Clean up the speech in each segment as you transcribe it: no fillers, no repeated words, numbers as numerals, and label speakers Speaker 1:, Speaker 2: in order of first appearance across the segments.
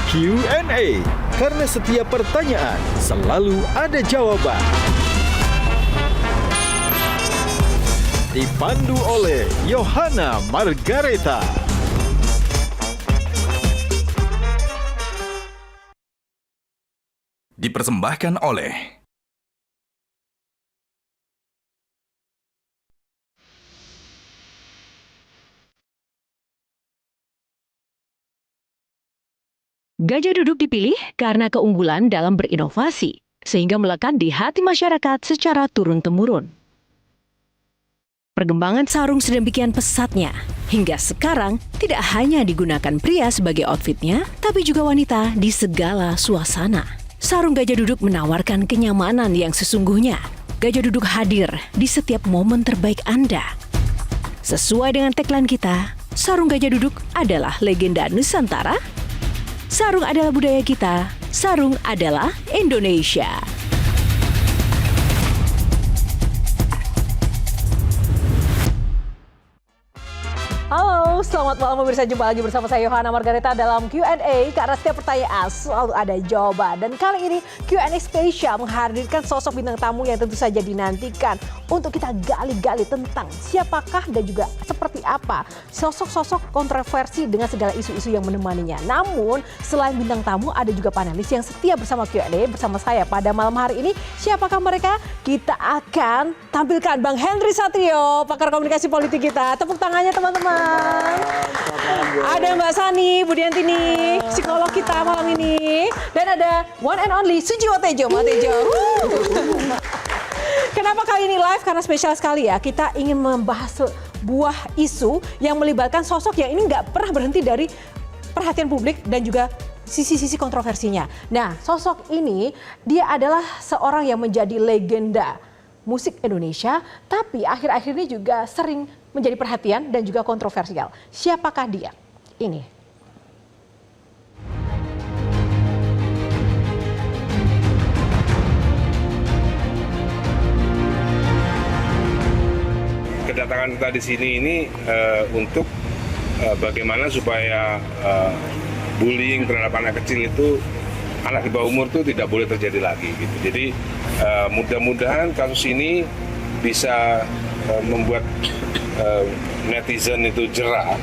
Speaker 1: Q&A, karena setiap pertanyaan selalu ada jawaban. Dipandu oleh Yohana Margareta.
Speaker 2: Dipersembahkan oleh
Speaker 3: Gajah Duduk dipilih karena keunggulan dalam berinovasi, sehingga melekat di hati masyarakat secara turun-temurun. Perkembangan sarung sedemikian pesatnya, hingga sekarang tidak hanya digunakan pria sebagai outfitnya, tapi juga wanita di segala suasana. Sarung Gajah Duduk menawarkan kenyamanan yang sesungguhnya. Gajah Duduk hadir di setiap momen terbaik Anda. Sesuai dengan tagline kita, sarung Gajah Duduk adalah legenda Nusantara. Sarung adalah budaya kita, sarung adalah Indonesia. Halo, selamat malam pemirsa, jumpa lagi bersama saya Yohana Margareta dalam Q&A, karena setiap pertanyaan selalu ada jawaban. Dan kali ini Q&A spesial menghadirkan sosok bintang tamu yang tentu saja dinantikan untuk kita gali-gali tentang siapakah dan juga seperti apa sosok-sosok kontroversi dengan segala isu-isu yang menemaninya. Namun selain bintang tamu ada juga panelis yang setia bersama Q&A bersama saya pada malam hari ini. Siapakah mereka? Kita akan tampilkan Bang Henry Satrio, pakar komunikasi politik kita. Tepuk tangannya teman-teman. Ada Mbak Sani Budiantini, psikolog kita malam ini. Dan ada one and only Sujiwo Tejo, Mbak Tejo. Kenapa kali ini live? Karena spesial sekali ya. Kita ingin membahas sebuah isu yang melibatkan sosok yang ini nggak pernah berhenti dari perhatian publik dan juga sisi-sisi kontroversinya. Nah, sosok ini dia adalah seorang yang menjadi legenda musik Indonesia, tapi akhir-akhir ini juga sering menjadi perhatian dan juga kontroversial. Siapakah dia? Ini.
Speaker 4: Kedatangan kita di sini ini untuk bagaimana supaya bullying terhadap anak kecil itu, anak di bawah umur itu tidak boleh terjadi lagi gitu. Jadi mudah-mudahan kasus ini bisa membuat netizen itu jerah.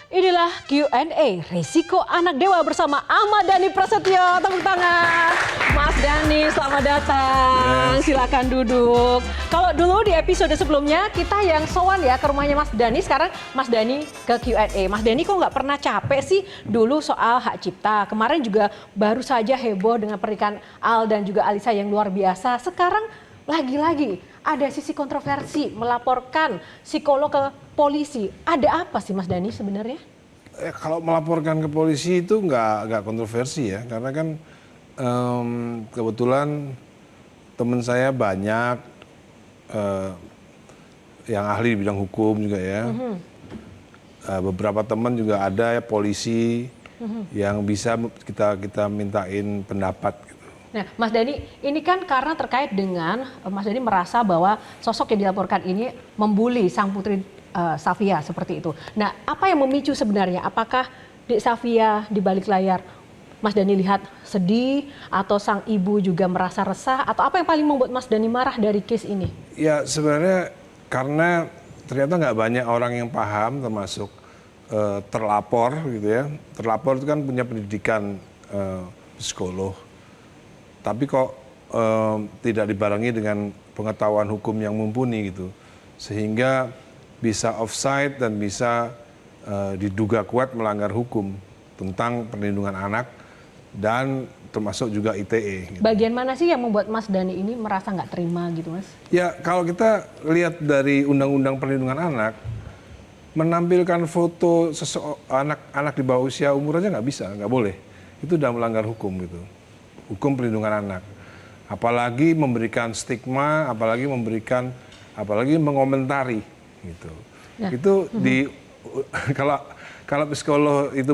Speaker 3: Inilah Q&A Risiko Anak Dewa bersama Ahmad Dhani Prasetyo. Tepuk tangan. Mas Dhani, selamat datang. Silakan duduk. Kalau dulu di episode sebelumnya kita yang sowan ya ke rumahnya Mas Dhani, sekarang Mas Dhani ke Q&A. Mas Dhani kok nggak pernah capek sih dulu soal hak cipta. Kemarin juga baru saja heboh dengan pernikahan Al dan juga Alisa yang luar biasa. Sekarang lagi-lagi ada sisi kontroversi melaporkan psikolog ke polisi. Ada apa sih Mas Dhani sebenarnya?
Speaker 5: Kalau melaporkan ke polisi itu nggak kontroversi ya, karena kan kebetulan teman saya banyak yang ahli di bidang hukum juga ya. Beberapa teman juga ada ya polisi yang bisa kita mintain pendapat.
Speaker 3: Nah, Mas Dhani, ini kan karena terkait dengan Mas Dhani merasa bahwa sosok yang dilaporkan ini membuli sang putri Safia seperti itu. Nah, apa yang memicu sebenarnya? Apakah Dek Safia di balik layar Mas Dhani lihat sedih, atau sang ibu juga merasa resah, atau apa yang paling membuat Mas Dhani marah dari case ini?
Speaker 5: Ya sebenarnya karena ternyata nggak banyak orang yang paham, termasuk terlapor gitu ya. Terlapor itu kan punya pendidikan psikolog. Tapi kok tidak dibarengi dengan pengetahuan hukum yang mumpuni gitu. Sehingga bisa offside dan bisa diduga kuat melanggar hukum tentang perlindungan anak dan termasuk juga ITE. Gitu.
Speaker 3: Bagian mana sih yang membuat Mas Dhani ini merasa nggak terima gitu Mas?
Speaker 5: Ya kalau kita lihat dari Undang-Undang Perlindungan Anak, menampilkan foto anak di bawah usia umur aja nggak bisa, nggak boleh. Itu udah melanggar hukum gitu. Hukum perlindungan anak. Apalagi memberikan stigma, apalagi mengomentari gitu. Nah, itu kalau psikolog itu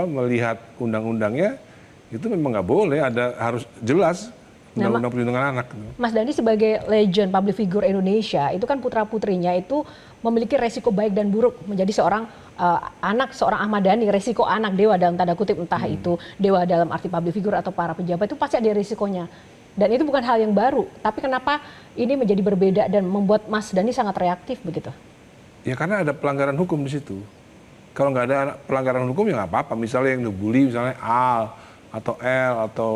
Speaker 5: melihat undang-undangnya itu memang nggak boleh, harus jelas Undang-Undang Perlindungan Anak.
Speaker 3: Mas Dhani sebagai legend public figure Indonesia, itu kan putra-putrinya itu memiliki resiko baik dan buruk menjadi seorang anak, seorang Ahmad Dhani, resiko anak dewa dalam tanda kutip, entah itu dewa dalam arti public figure atau para pejabat, itu pasti ada risikonya. Dan itu bukan hal yang baru, tapi kenapa ini menjadi berbeda dan membuat Mas Dhani sangat reaktif begitu?
Speaker 5: Ya karena ada pelanggaran hukum di situ. Kalau nggak ada pelanggaran hukum ya nggak apa-apa. Misalnya yang dibully, misalnya Al atau L atau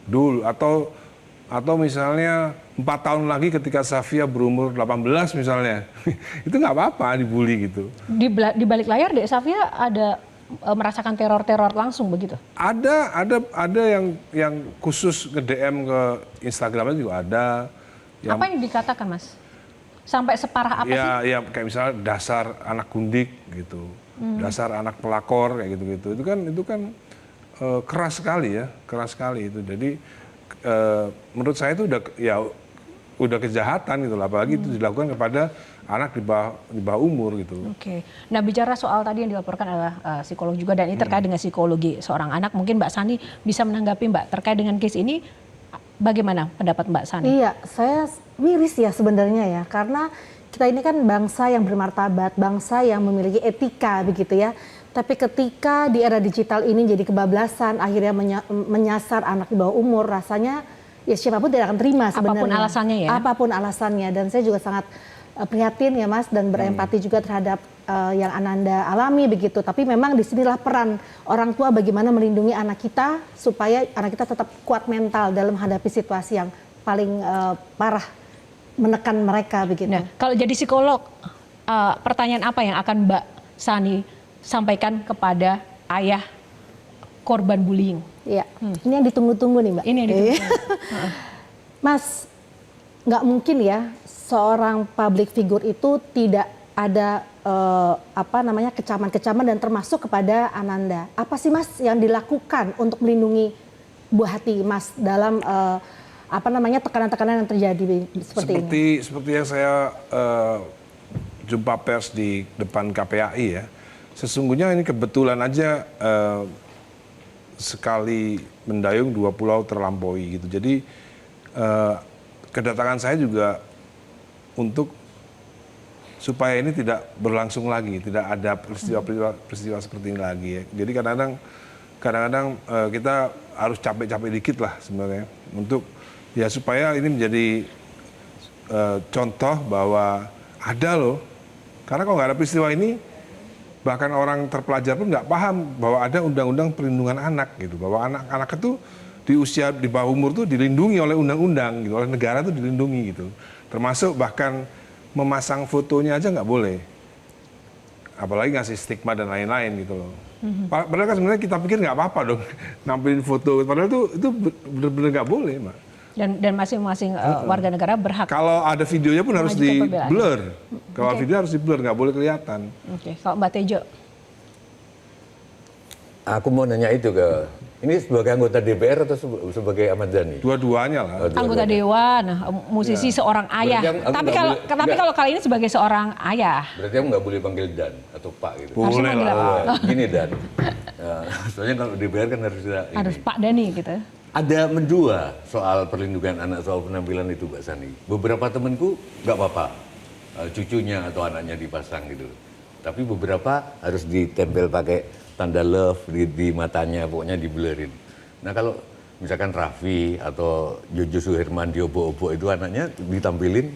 Speaker 5: Dul atau misalnya 4 tahun lagi ketika Safia berumur 18 misalnya, itu nggak apa-apa dibully gitu.
Speaker 3: Di balik layar Dek Safia ada merasakan teror-teror langsung begitu?
Speaker 5: Ada yang khusus nge-DM ke Instagramnya juga ada.
Speaker 3: Apa yang dikatakan Mas? Sampai separah apa sih?
Speaker 5: Ya kayak misalnya dasar anak gundik gitu, dasar anak pelakor kayak gitu-gitu. Itu kan keras sekali ya, keras sekali itu. Jadi menurut saya itu udah kejahatan gitu, apalagi itu dilakukan kepada anak di bawah umur gitu.
Speaker 3: Oke. Nah, bicara soal tadi yang dilaporkan adalah psikolog juga, dan ini terkait dengan psikologi seorang anak. Mungkin Mbak Sani bisa menanggapi Mbak terkait dengan case ini. Bagaimana pendapat Mbak Sani?
Speaker 6: Iya, saya miris ya sebenarnya ya, karena kita ini kan bangsa yang bermartabat, bangsa yang memiliki etika begitu ya. Tapi ketika di era digital ini jadi kebablasan, akhirnya menyasar anak di bawah umur, rasanya ya siapapun tidak akan terima sebenarnya.
Speaker 3: Apapun alasannya ya?
Speaker 6: Apapun alasannya, dan saya juga sangat prihatin ya Mas, dan berempati juga terhadap yang Ananda alami begitu. Tapi memang disinilah peran orang tua bagaimana melindungi anak kita supaya anak kita tetap kuat mental dalam menghadapi situasi yang paling parah, menekan mereka begitu.
Speaker 3: Nah, kalau jadi psikolog, pertanyaan apa yang akan Mbak Sani sampaikan kepada ayah korban bullying?
Speaker 6: Iya, ini yang ditunggu-tunggu nih Mbak.
Speaker 3: Ini yang ditunggu.
Speaker 6: Mas, nggak mungkin ya seorang public figure itu tidak ada kecaman-kecaman dan termasuk kepada Ananda. Apa sih Mas yang dilakukan untuk melindungi buah hati Mas dalam tekanan-tekanan yang terjadi seperti ini?
Speaker 5: Seperti yang saya jumpa pers di depan KPAI ya. Sesungguhnya ini kebetulan aja sekali mendayung 2 pulau terlampaui gitu. Jadi kedatangan saya juga untuk supaya ini tidak berlangsung lagi, tidak ada peristiwa seperti ini lagi ya. Jadi kadang-kadang kita harus capek-capek dikit lah sebenarnya untuk ya supaya ini menjadi contoh bahwa ada loh. Karena kalau nggak ada peristiwa ini, bahkan orang terpelajar pun nggak paham bahwa ada undang-undang perlindungan anak gitu, bahwa anak-anak itu di usia di bawah umur tuh dilindungi oleh undang-undang gitu, oleh negara tuh dilindungi gitu. Termasuk bahkan memasang fotonya aja nggak boleh, apalagi ngasih stigma dan lain-lain gitu loh. Padahal kan sebenarnya kita pikir nggak apa-apa dong nampilin foto, padahal itu benar-benar nggak boleh, Mbak.
Speaker 3: Dan masing-masing warga negara berhak.
Speaker 5: Kalau ada videonya pun harus di blur. Kalau video harus di blur, nggak boleh kelihatan.
Speaker 3: Oke. Kalau Mbak Tejo?
Speaker 7: Aku mau nanya itu ini sebagai anggota DPR atau sebagai Ahmad Dhani?
Speaker 5: Dua-duanya lah.
Speaker 3: Anggota dewan, musisi, seorang ayah. Tapi kalau kali ini sebagai seorang ayah.
Speaker 7: Berarti aku nggak boleh panggil Dan atau Pak gitu.
Speaker 5: Boleh lah.
Speaker 7: Gini Dan, soalnya kalau DPR kan harus
Speaker 3: Pak Dhani gitu.
Speaker 7: Ada mendua soal perlindungan anak, soal penampilan itu Mbak Sani. Beberapa temanku nggak apa-apa, cucunya atau anaknya dipasang gitu. Tapi beberapa harus ditempel pakai tanda love di matanya, pokoknya diblerin. Nah kalau misalkan Raffi atau Jojo Suherman diobo-obo itu anaknya ditampilin,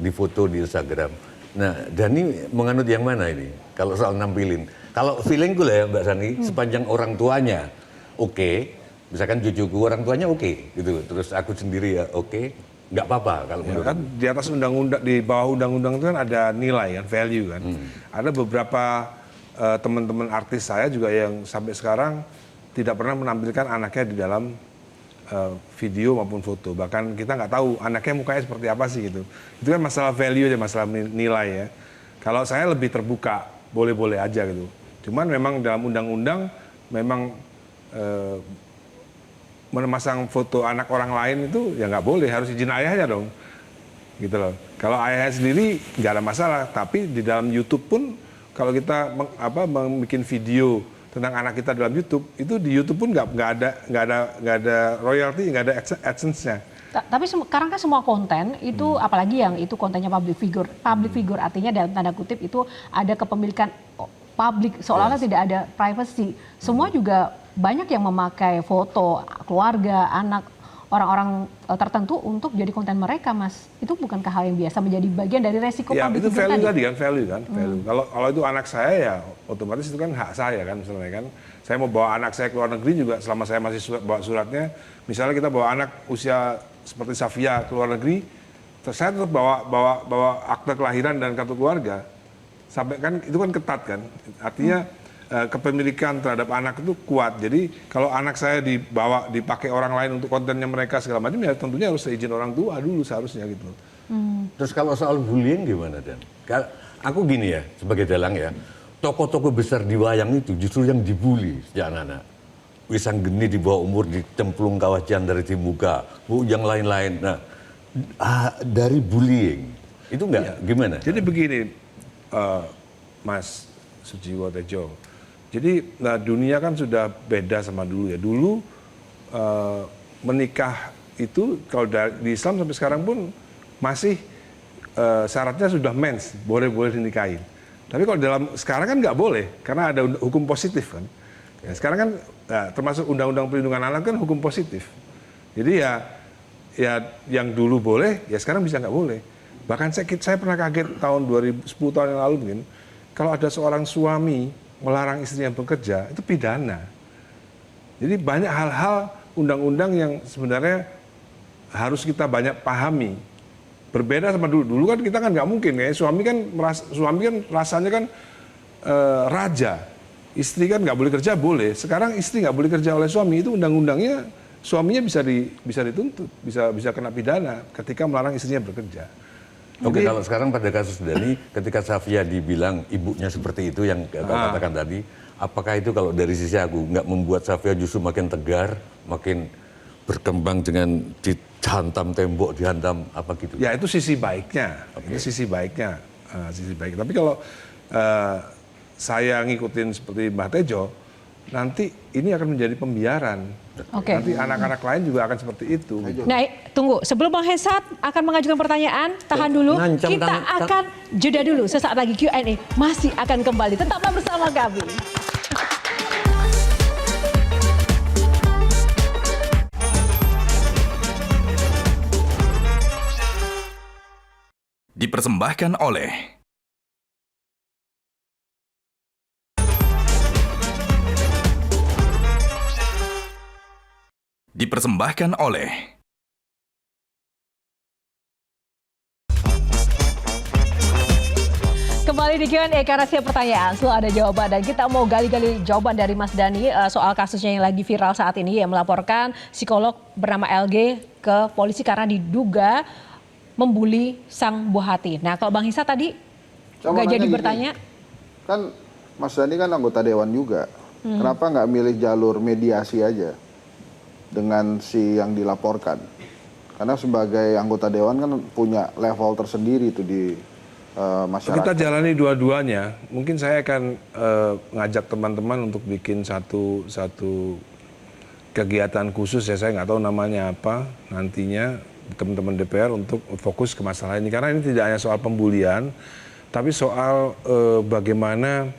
Speaker 7: di foto di Instagram. Nah Dhani menganut yang mana ini? Kalau soal nampilin, kalau feelingku lah ya Mbak Sani, sepanjang orang tuanya oke. Misalkan cucuku orang tuanya oke, gitu. Terus aku sendiri ya oke, nggak apa-apa kalau menurut
Speaker 5: kan di atas undang-undang, di bawah undang-undang itu kan ada nilai kan, value kan. Ada beberapa teman-teman artis saya juga yang sampai sekarang tidak pernah menampilkan anaknya di dalam video maupun foto. Bahkan kita nggak tahu anaknya mukanya seperti apa sih gitu. Itu kan masalah value aja, masalah nilai ya. Kalau saya lebih terbuka, boleh-boleh aja gitu. Cuman memang dalam undang-undang memang memasang foto anak orang lain itu ya nggak boleh, harus izin ayahnya dong, gitu loh. Kalau ayahnya sendiri nggak ada masalah, tapi di dalam YouTube pun kalau kita bikin video tentang anak kita dalam YouTube, itu di YouTube pun nggak ada royalty, nggak ada AdSense-nya.
Speaker 3: Tapi sekarang kan semua konten itu apalagi yang itu kontennya public figure artinya dalam tanda kutip itu ada kepemilikan publik seolah-olah tidak ada privacy. Semua juga banyak yang memakai foto keluarga, anak, orang-orang tertentu untuk jadi konten mereka, Mas. Itu bukankah hal yang biasa menjadi bagian dari resiko
Speaker 5: Ya,
Speaker 3: public
Speaker 5: itu
Speaker 3: figure
Speaker 5: value tadi kan, value. Kalau itu anak saya ya otomatis itu kan hak saya kan misalnya kan. Saya mau bawa anak saya ke luar negeri juga selama saya masih bawa suratnya. Misalnya kita bawa anak usia seperti Safia ke luar negeri, saya tetap bawa akte kelahiran dan kartu keluarga. Sampai kan itu kan ketat kan. Artinya kepemilikan terhadap anak itu kuat. Jadi kalau anak saya dipakai orang lain untuk kontennya mereka segala macam ya tentunya harus seizin orang tua dulu seharusnya gitu.
Speaker 7: Terus kalau soal bullying gimana, Dan? Aku gini ya, sebagai dalang ya, tokoh-tokoh besar di wayang itu justru yang dibully sejak anak-anak. Wisang Geni di bawah umur dicemplung kawah Jandar di muka, yang lain-lain. Nah, dari bullying itu enggak gimana?
Speaker 5: Jadi begini, Mas Sujiwo Tejo. Jadi dunia kan sudah beda sama dulu ya. Dulu menikah itu kalau di Islam sampai sekarang pun masih syaratnya sudah mens, boleh dinikahin. Tapi kalau sekarang kan nggak boleh karena ada hukum positif kan. Ya, sekarang kan termasuk Undang-Undang Perlindungan Anak kan hukum positif. Jadi ya yang dulu boleh ya sekarang bisa nggak boleh. Bahkan saya pernah kaget tahun 10 tahun yang lalu mungkin kalau ada seorang suami melarang istrinya bekerja itu pidana. Jadi banyak hal-hal undang-undang yang sebenarnya harus kita banyak pahami. Berbeda sama dulu. Dulu kan kita kan nggak mungkin ya. Suami kan rasanya kan raja. Istri kan nggak boleh kerja boleh. Sekarang istri nggak boleh kerja oleh suami itu undang-undangnya suaminya bisa dituntut, bisa kena pidana ketika melarang istrinya bekerja.
Speaker 7: Oke, kalau sekarang pada kasus Dani, ketika Safia dibilang ibunya seperti itu yang kau katakan tadi, apakah itu kalau dari sisi aku nggak membuat Safia justru makin tegar, makin berkembang dengan dihantam tembok, dihantam apa gitu?
Speaker 5: Ya itu sisi baiknya, itu sisi baiknya, sisi baik. Tapi kalau saya ngikutin seperti Mbah Tejo, nanti ini akan menjadi pembiaran. Nanti anak-anak lain juga akan seperti itu.
Speaker 3: Nah, tunggu. Sebelum Bang Hensat akan mengajukan pertanyaan, tahan dulu. Kita akan jeda dulu. Sesaat lagi Q&A masih akan kembali. Tetaplah bersama kami.
Speaker 2: Dipersembahkan oleh
Speaker 3: Kembali di Q&A karena setiap pertanyaan selalu ada jawaban dan kita mau gali-gali jawaban dari Mas Dani soal kasusnya yang lagi viral saat ini yang melaporkan psikolog bernama LG ke polisi karena diduga membuli sang buah hati. Nah, kalau Bang Hisa tadi nggak jadi bertanya.
Speaker 8: Kan Mas Dani kan anggota dewan juga. Kenapa nggak milih jalur mediasi aja dengan si yang dilaporkan? Karena sebagai anggota dewan kan punya level tersendiri itu di masyarakat.
Speaker 5: Kita jalani dua-duanya. Mungkin saya akan ngajak teman-teman untuk bikin satu kegiatan khusus ya, saya nggak tahu namanya apa nantinya, teman-teman DPR untuk fokus ke masalah ini. Karena ini tidak hanya soal pembulian, tapi soal bagaimana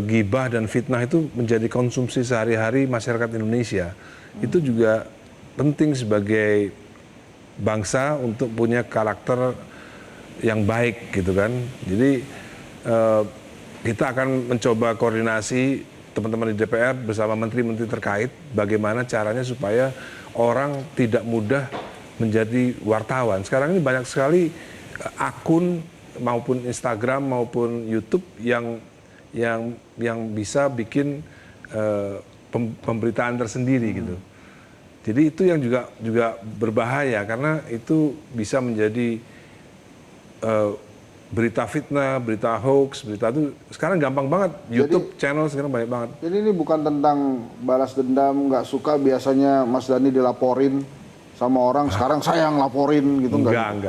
Speaker 5: gibah dan fitnah itu menjadi konsumsi sehari-hari masyarakat Indonesia. Itu juga penting sebagai bangsa untuk punya karakter yang baik gitu kan. Jadi kita akan mencoba koordinasi teman-teman di DPR bersama menteri-menteri terkait bagaimana caranya supaya orang tidak mudah menjadi wartawan. Sekarang ini banyak sekali akun maupun Instagram maupun YouTube yang bisa bikin pemberitaan tersendiri gitu. Jadi itu yang juga berbahaya karena itu bisa menjadi berita fitnah, berita hoax, berita itu sekarang gampang banget. YouTube channel sekarang banyak banget.
Speaker 8: Jadi ini bukan tentang balas dendam, nggak suka biasanya Mas Dani dilaporin sama orang, sekarang saya yang laporin gitu
Speaker 5: enggak.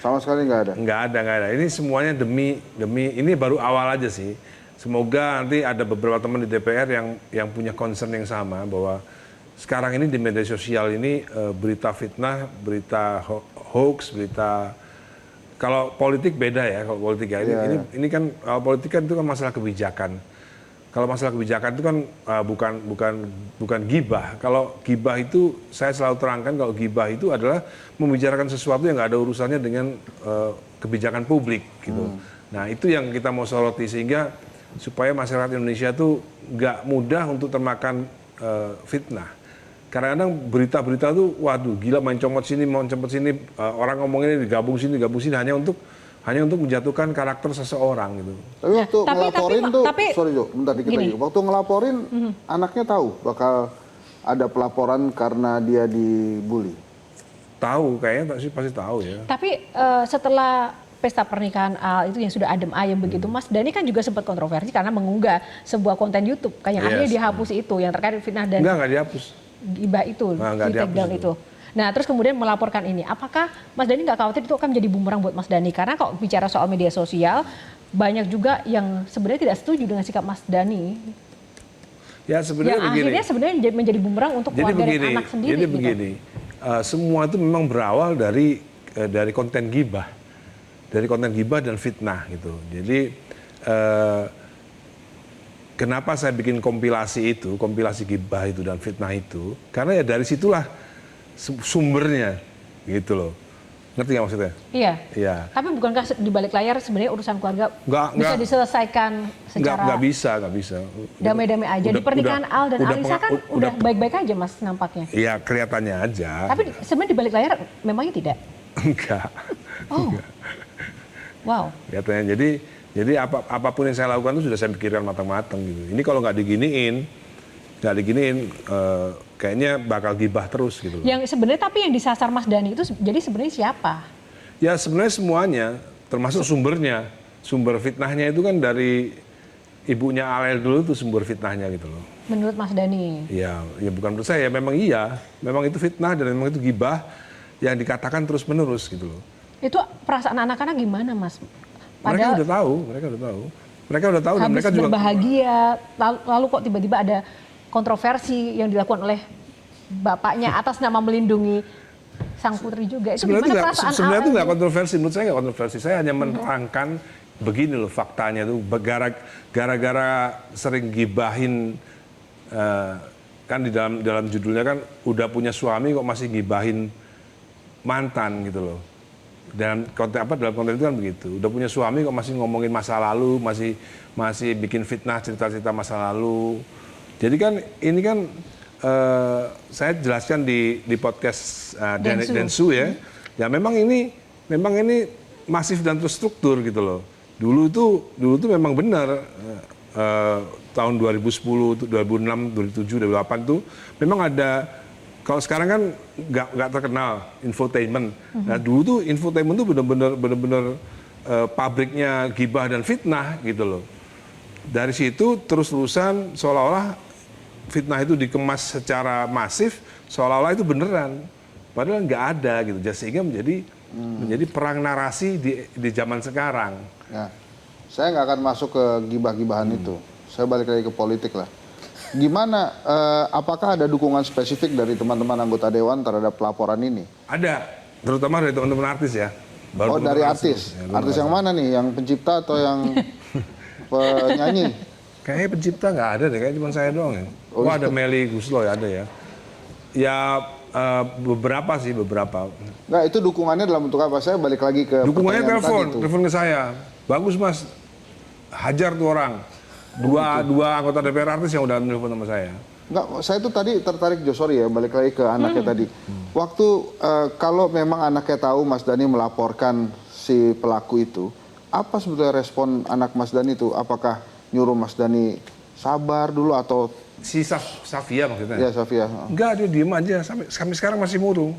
Speaker 8: Sama sekali nggak ada?
Speaker 5: Nggak ada. Ini semuanya demi ini baru awal aja sih. semoga nanti ada beberapa teman di DPR yang punya concern yang sama bahwa sekarang ini di media sosial ini berita fitnah, berita hoax, berita kalau politik beda ya, kalau politik ya. Ini kan politik kan itu kan masalah kebijakan. Kalau masalah kebijakan itu kan bukan gibah. Kalau gibah itu saya selalu terangkan kalau gibah itu adalah membicarakan sesuatu yang nggak ada urusannya dengan kebijakan publik gitu. Nah itu yang kita mau soroti sehingga supaya masyarakat Indonesia itu nggak mudah untuk termakan fitnah. Kadang-kadang berita-berita tuh waduh gila main comot sini, orang ngomongin ini digabung sini hanya untuk menjatuhkan karakter seseorang gitu.
Speaker 8: Tapi waktu ngelaporin tuh, sorry Jo, bentar dikit
Speaker 3: gini.
Speaker 8: lagi. Waktu ngelaporin, anaknya tahu bakal ada pelaporan karena dia dibully.
Speaker 5: Tahu, kayaknya pasti tahu ya.
Speaker 3: Tapi setelah pesta pernikahan Al itu yang sudah adem ayem begitu, Mas Dhani kan juga sempat kontroversi karena mengunggah sebuah konten YouTube kayak yang akhirnya dihapus itu, yang terkait fitnah dan
Speaker 5: Enggak dihapus.
Speaker 3: Gibah itu,
Speaker 5: Nggak
Speaker 3: di take down itu. Nah, terus kemudian melaporkan ini. Apakah Mas Dhani nggak khawatir itu akan menjadi bumerang buat Mas Dhani? Karena kalau bicara soal media sosial, banyak juga yang sebenarnya tidak setuju dengan sikap Mas Dhani.
Speaker 5: Ya sebenarnya
Speaker 3: yang
Speaker 5: begini.
Speaker 3: akhirnya sebenarnya menjadi bumerang untuk keluarga dan anak sendiri.
Speaker 5: Jadi
Speaker 3: gitu.
Speaker 5: begini, semua itu memang berawal dari konten gibah, dan fitnah gitu. Jadi kenapa saya bikin kompilasi gibah itu dan fitnah itu? Karena ya dari situlah sumbernya gitu loh. Ngerti nggak maksudnya?
Speaker 3: Iya.
Speaker 5: Iya.
Speaker 3: Tapi bukankah di balik layar sebenarnya urusan keluarga bisa
Speaker 5: Nggak.
Speaker 3: diselesaikan secara
Speaker 5: Nggak bisa.
Speaker 3: damai-damai aja. Di pernikahan Al dan Alisa kan udah baik-baik aja Mas nampaknya.
Speaker 5: Iya kelihatannya aja.
Speaker 3: Tapi sebenarnya di balik layar memangnya tidak?
Speaker 5: Enggak.
Speaker 3: Oh. Wow.
Speaker 5: Kelihatannya jadi apapun yang saya lakukan itu sudah saya pikirkan matang-matang gitu. Ini kalau nggak diginiin, kayaknya bakal gibah terus gitu loh.
Speaker 3: Yang sebenarnya tapi yang disasar Mas Dhani itu jadi sebenarnya siapa?
Speaker 5: Ya sebenarnya semuanya, termasuk sumbernya. Sumber fitnahnya itu kan dari ibunya Alel dulu tuh sumber fitnahnya gitu loh.
Speaker 3: Menurut Mas Dhani?
Speaker 5: Ya bukan menurut saya, memang iya. Memang itu fitnah dan memang itu gibah yang dikatakan terus-menerus gitu loh.
Speaker 3: Itu perasaan anak-anak gimana Mas?
Speaker 5: Mereka udah tahu. Dan
Speaker 3: habis
Speaker 5: mereka juga
Speaker 3: berbahagia, lalu kok tiba-tiba ada kontroversi yang dilakukan oleh bapaknya atas nama melindungi sang putri juga. Itu gimana perasaan
Speaker 5: sebenarnya itu
Speaker 3: Al?
Speaker 5: nggak kontroversi, menurut saya nggak kontroversi. Saya hanya menerangkan begini loh faktanya tuh, gara-gara sering gibahin, kan di dalam judulnya kan udah punya suami kok masih gibahin mantan gitu loh. Dan dalam konten itu kan begitu, udah punya suami kok masih ngomongin masa lalu, masih bikin fitnah cerita-cerita masa lalu. Jadi kan ini kan saya jelaskan di podcast Densu ya. Ya memang ini masif dan terstruktur gitu loh. Dulu tuh memang benar tahun 2010, 2006, 2007, 2008 tuh memang ada. Kalau sekarang kan nggak terkenal infotainment. Nah dulu tuh infotainment tuh benar-benar pabriknya gibah dan fitnah gitu loh. Dari situ terus-terusan seolah-olah fitnah itu dikemas secara masif, seolah-olah itu beneran. Padahal nggak ada gitu. Sehingga menjadi perang narasi di zaman sekarang.
Speaker 8: Ya. Saya nggak akan masuk ke gibah-gibahan itu. Saya balik lagi ke politik lah. Gimana, apakah ada dukungan spesifik dari teman-teman anggota Dewan terhadap laporan ini?
Speaker 5: Ada, terutama dari teman-teman artis ya.
Speaker 8: Dari artis? Artis yang mana nih? Yang pencipta atau yang penyanyi?
Speaker 5: Kayaknya pencipta nggak ada deh, kayaknya cuma saya doang ya. Ada Meli Gusloy ada ya. Ya beberapa.
Speaker 8: Nggak, itu dukungannya dalam bentuk apa? Saya balik lagi ke
Speaker 5: dukungannya
Speaker 8: pertanyaan
Speaker 5: telepon ke saya. Bagus mas, hajar tuh orang. Dua anggota DPR artis yang udah nelfon sama saya.
Speaker 8: Enggak, saya tuh tadi tertarik sorry ya, balik lagi ke anaknya tadi. Waktu kalau memang anaknya tahu Mas Dhani melaporkan si pelaku itu, apa sebetulnya respon anak Mas Dhani itu? Apakah nyuruh Mas Dhani sabar dulu atau
Speaker 5: si Safia maksudnya?
Speaker 8: Ya Safia.
Speaker 5: Enggak, dia diem aja sampai sekarang masih murung.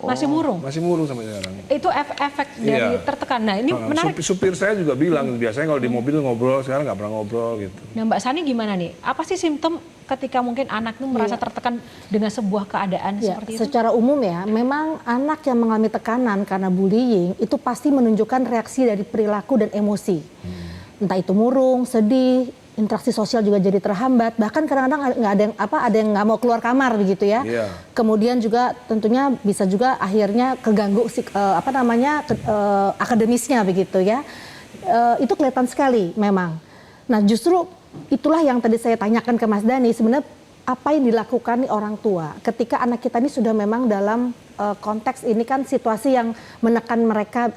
Speaker 3: Masih murung?
Speaker 5: Masih murung sampai sekarang.
Speaker 3: Itu efek dari tertekan. Nah ini menarik.
Speaker 5: Supir saya juga bilang, biasanya kalau di mobil ngobrol, sekarang nggak pernah ngobrol gitu.
Speaker 3: Nah Mbak Sani gimana nih? Apa sih simptom ketika mungkin anak itu merasa tertekan dengan sebuah keadaan seperti itu?
Speaker 6: Secara umum ya, memang anak yang mengalami tekanan karena bullying itu pasti menunjukkan reaksi dari perilaku dan emosi. Entah itu murung, sedih, interaksi sosial juga jadi terhambat, bahkan kadang-kadang ada yang nggak mau keluar kamar begitu ya.
Speaker 5: Iya.
Speaker 6: Kemudian juga tentunya bisa juga akhirnya keganggu akademisnya begitu ya. Itu kelihatan sekali memang. Nah justru itulah yang tadi saya tanyakan ke Mas Dhani, sebenarnya apa yang dilakukan nih orang tua ketika anak kita ini sudah memang dalam konteks ini kan situasi yang menekan mereka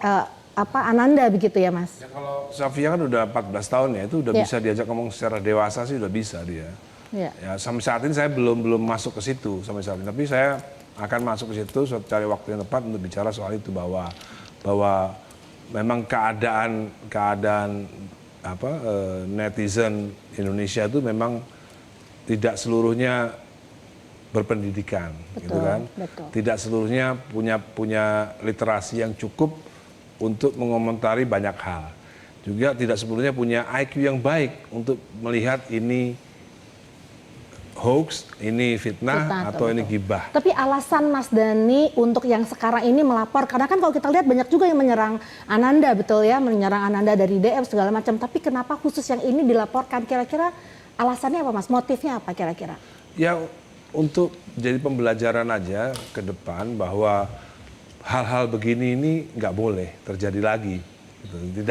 Speaker 6: Ananda begitu ya Mas?
Speaker 5: Ya, kalau Safia kan udah 14 tahun ya, itu udah bisa diajak ngomong secara dewasa sih udah bisa dia. Ya sampai saat ini saya belum masuk ke situ sampai saat ini, tapi saya akan masuk ke situ cari waktu yang tepat untuk bicara soal itu bahwa memang keadaan netizen Indonesia itu memang tidak seluruhnya berpendidikan, gitu kan?
Speaker 6: Betul.
Speaker 5: Tidak seluruhnya punya literasi yang cukup untuk mengomentari banyak hal. Juga tidak sepenuhnya punya IQ yang baik untuk melihat ini hoax, ini fitnah atau ini gibah.
Speaker 6: Tapi alasan Mas Dhani untuk yang sekarang ini melapor, karena kan kalau kita lihat banyak juga yang menyerang Ananda, betul ya, menyerang Ananda dari DM segala macam. Tapi kenapa khusus yang ini dilaporkan? Kira-kira alasannya apa Mas? Motifnya apa kira-kira?
Speaker 5: Ya untuk jadi pembelajaran aja ke depan bahwa hal-hal begini ini nggak boleh terjadi lagi. Gitu.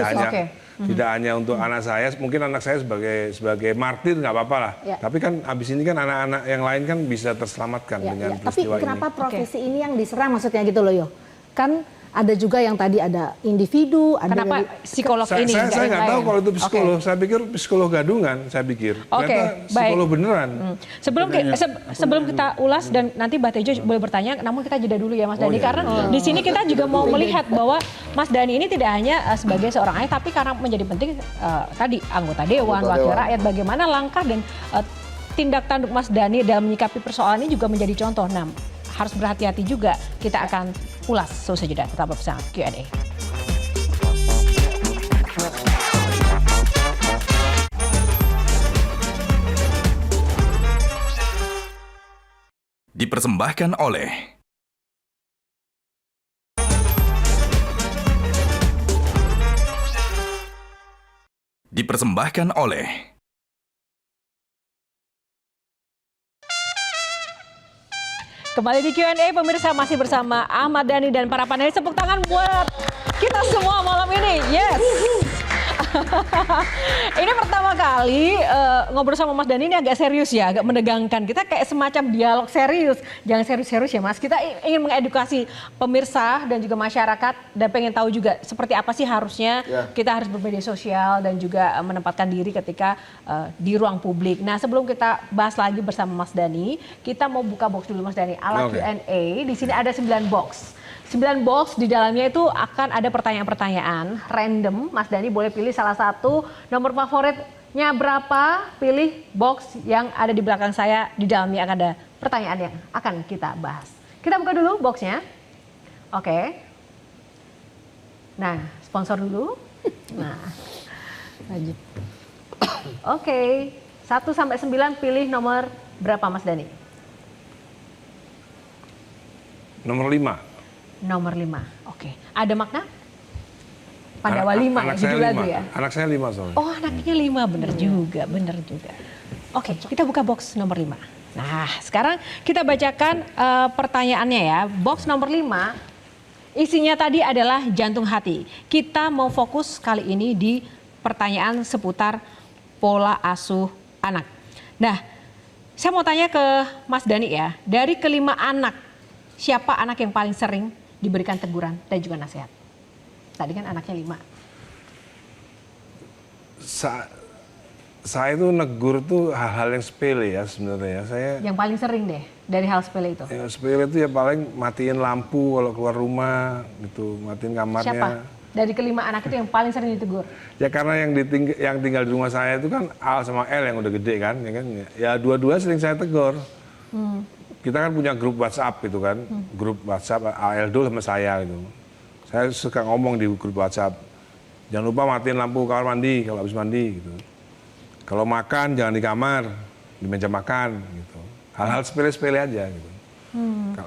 Speaker 5: Tidak hanya untuk anak saya, mungkin anak saya sebagai martir nggak apa-apa lah. Ya. Tapi kan abis ini kan anak-anak yang lain kan bisa terselamatkan dengan peristiwa ini.
Speaker 6: Tapi kenapa profesi ini yang diserang maksudnya gitu loh Yo? Kan ada juga yang tadi ada individu, ada
Speaker 3: kenapa psikolog ini?
Speaker 5: Saya nggak tahu kalau itu psikolog. Saya pikir psikolog gadungan. Saya pikir. Ternyata psikolog beneran.
Speaker 3: Sebelum kita ulas dan nanti Mbak Tejo boleh bertanya, namun kita jeda dulu ya Mas Dhani karena di sini kita juga mau melihat bahwa Mas Dhani ini tidak hanya sebagai seorang ayah, tapi karena menjadi penting tadi anggota dewan, wakil rakyat, bagaimana langkah dan tindak tanduk Mas Dhani dalam menyikapi persoalan ini juga menjadi contoh. Nah, harus berhati-hati juga. Kita akan ulas selesai jeda. Tetap bersama Q&A.
Speaker 2: Dipersembahkan oleh
Speaker 3: Kembali di Q&A, pemirsa masih bersama Ahmad Dhani dan para panelis. Tepuk tangan buat kita semua malam ini. Yes. Ini pertama kali ngobrol sama Mas Dhani ini agak serius ya, agak menegangkan. Kita kayak semacam dialog serius. Jangan serius-serius ya Mas. Kita ingin mengedukasi pemirsa dan juga masyarakat dan pengen tahu juga seperti apa sih harusnya kita harus bermedia sosial dan juga menempatkan diri ketika di ruang publik. Nah, sebelum kita bahas lagi bersama Mas Dhani, kita mau buka box dulu Mas Dhani. Ala Q&A, di sini ada 9 box. 9 box di dalamnya itu akan ada pertanyaan-pertanyaan random. Mas Dhani boleh pilih salah satu, nomor favoritnya berapa, pilih box yang ada di belakang saya. Di dalamnya akan ada pertanyaan yang akan kita bahas. Kita buka dulu boxnya. Oke. Nah, sponsor dulu. Nah, lanjut. Oke, 1 sampai 9 pilih nomor berapa Mas Dhani?
Speaker 5: Nomor 5.
Speaker 3: Nomor 5, oke. Ada makna? Pandawa 5 judul lagu ya?
Speaker 5: Anak saya 5 soalnya.
Speaker 3: Oh anaknya 5, bener juga. Oke, kita buka box nomor 5. Nah sekarang kita bacakan pertanyaannya ya. Box nomor 5, isinya tadi adalah jantung hati. Kita mau fokus kali ini di pertanyaan seputar pola asuh anak. Nah, saya mau tanya ke Mas Dhani ya. Dari kelima anak, siapa anak yang paling sering diberikan teguran dan juga nasihat? Tadi kan anaknya 5.
Speaker 5: Saya itu negur tuh hal-hal yang sepele ya sebenarnya.
Speaker 3: Yang paling sering deh dari hal sepele itu?
Speaker 5: Ya, sepele itu ya paling matiin lampu kalau keluar rumah gitu, matiin kamarnya.
Speaker 3: Siapa? Dari kelima anak itu yang paling sering ditegur?
Speaker 5: Ya karena yang tinggal di rumah saya itu kan Al sama L yang udah gede kan. Ya dua-dua sering saya tegur. Kita kan punya grup WhatsApp gitu kan, grup WhatsApp Aldo sama saya gitu. Saya suka ngomong di grup WhatsApp, jangan lupa matiin lampu kamar mandi kalau habis mandi gitu. Kalau makan jangan di kamar, di meja makan gitu. Hal-hal sepele-sepele aja gitu.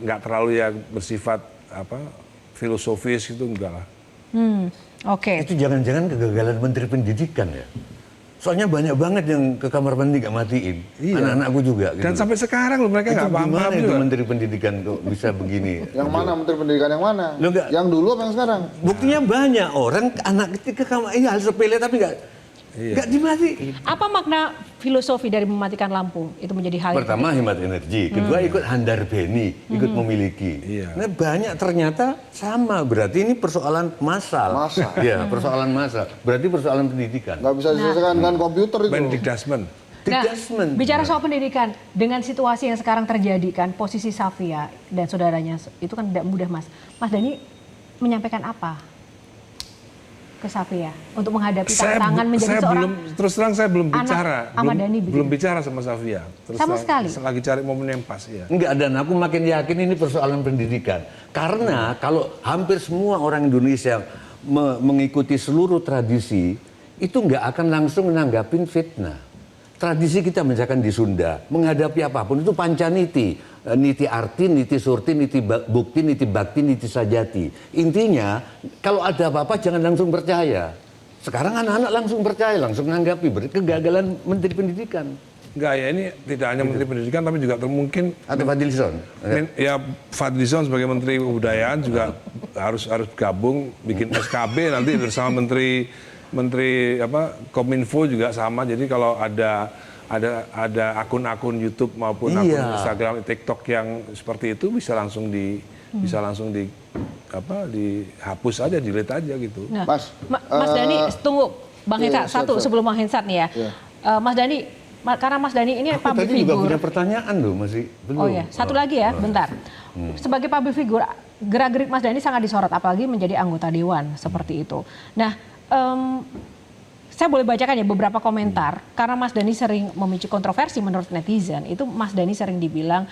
Speaker 5: Nggak terlalu ya bersifat filosofis gitu, enggak lah.
Speaker 3: Oke.
Speaker 7: Itu jangan-jangan kegagalan Menteri Pendidikan ya? Soalnya banyak banget yang ke kamar mandi nggak matiin.
Speaker 5: Iya.
Speaker 7: Anak-anakku juga.
Speaker 5: Dan
Speaker 7: gitu.
Speaker 5: sampai sekarang loh mereka
Speaker 7: Itu
Speaker 5: nggak paham
Speaker 7: gimana itu
Speaker 5: juga.
Speaker 7: Menteri Pendidikan kok bisa begini?
Speaker 8: Yang mana Menteri Pendidikan yang mana?
Speaker 7: Lo nggak-
Speaker 8: Yang dulu apa yang sekarang?
Speaker 7: Buktinya banyak orang anak kecil ke kamar, ini hal sepele tapi nggak dimatiin.
Speaker 3: Apa makna filosofi dari mematikan lampu? Itu menjadi hal yang
Speaker 7: Pertama hemat energi, kedua ikut handar beni, ikut memiliki.
Speaker 5: Iya.
Speaker 7: Nah banyak ternyata sama, berarti ini persoalan massal.
Speaker 8: Massal.
Speaker 7: Ya, persoalan massal. Berarti persoalan pendidikan.
Speaker 8: Nggak bisa diselesaikan dengan komputer itu.
Speaker 5: Mendikdasmen.
Speaker 3: Nah,
Speaker 7: Dikdasmen.
Speaker 3: bicara soal pendidikan, dengan situasi yang sekarang terjadi kan, posisi Safia dan saudaranya itu kan tidak mudah, Mas. Mas Dhani menyampaikan apa ke Safia untuk menghadapi tantangan menjadi seorang
Speaker 5: terus terang saya belum
Speaker 3: anak
Speaker 5: bicara,
Speaker 3: Ahmad Dhani
Speaker 5: belum
Speaker 3: begitu.
Speaker 5: bicara sama Safia. Terus
Speaker 3: Sama
Speaker 5: terang,
Speaker 3: sekali?
Speaker 5: lagi cari momen yang pas ya.
Speaker 7: Enggak, dan aku makin yakin ini persoalan pendidikan. Karena kalau hampir semua orang Indonesia mengikuti seluruh tradisi, itu nggak akan langsung menanggapin fitnah. Tradisi kita misalkan di Sunda, menghadapi apapun itu pancaniti. Niti arti, niti surti, niti bukti, niti bakti, niti sajati. Intinya, kalau ada apa-apa jangan langsung percaya. Sekarang anak-anak langsung percaya, langsung menanggapi. Berarti kegagalan Menteri Pendidikan.
Speaker 5: Enggak ya, ini tidak hanya Menteri Pendidikan tapi juga mungkin
Speaker 7: Atau Fadlizon.
Speaker 5: ya Fadlizon sebagai Menteri Kebudayaan juga harus gabung bikin SKB nanti bersama Menteri Kominfo juga sama. Jadi kalau ada akun-akun YouTube maupun akun
Speaker 7: Iya.
Speaker 5: Instagram, TikTok yang seperti itu bisa langsung dihapus aja, delete aja gitu.
Speaker 3: Nah,
Speaker 8: Mas,
Speaker 3: Mas Dhani, tunggu Bang
Speaker 8: iya,
Speaker 3: Hensat, satu
Speaker 8: siap.
Speaker 3: sebelum Bang Hensat nih ya.
Speaker 8: Iya.
Speaker 3: Mas Dhani, karena Mas Dhani ini
Speaker 7: Aku
Speaker 3: public
Speaker 7: tadi juga
Speaker 3: figure.
Speaker 7: punya pertanyaan loh, masih belum.
Speaker 3: Oh ya, satu lagi ya, bentar. Sebagai public figure, gerak-gerik Mas Dhani sangat disorot, apalagi menjadi anggota dewan seperti itu. Nah, saya boleh bacakan ya beberapa komentar, karena Mas Dhani sering memicu kontroversi menurut netizen. Itu Mas Dhani sering dibilang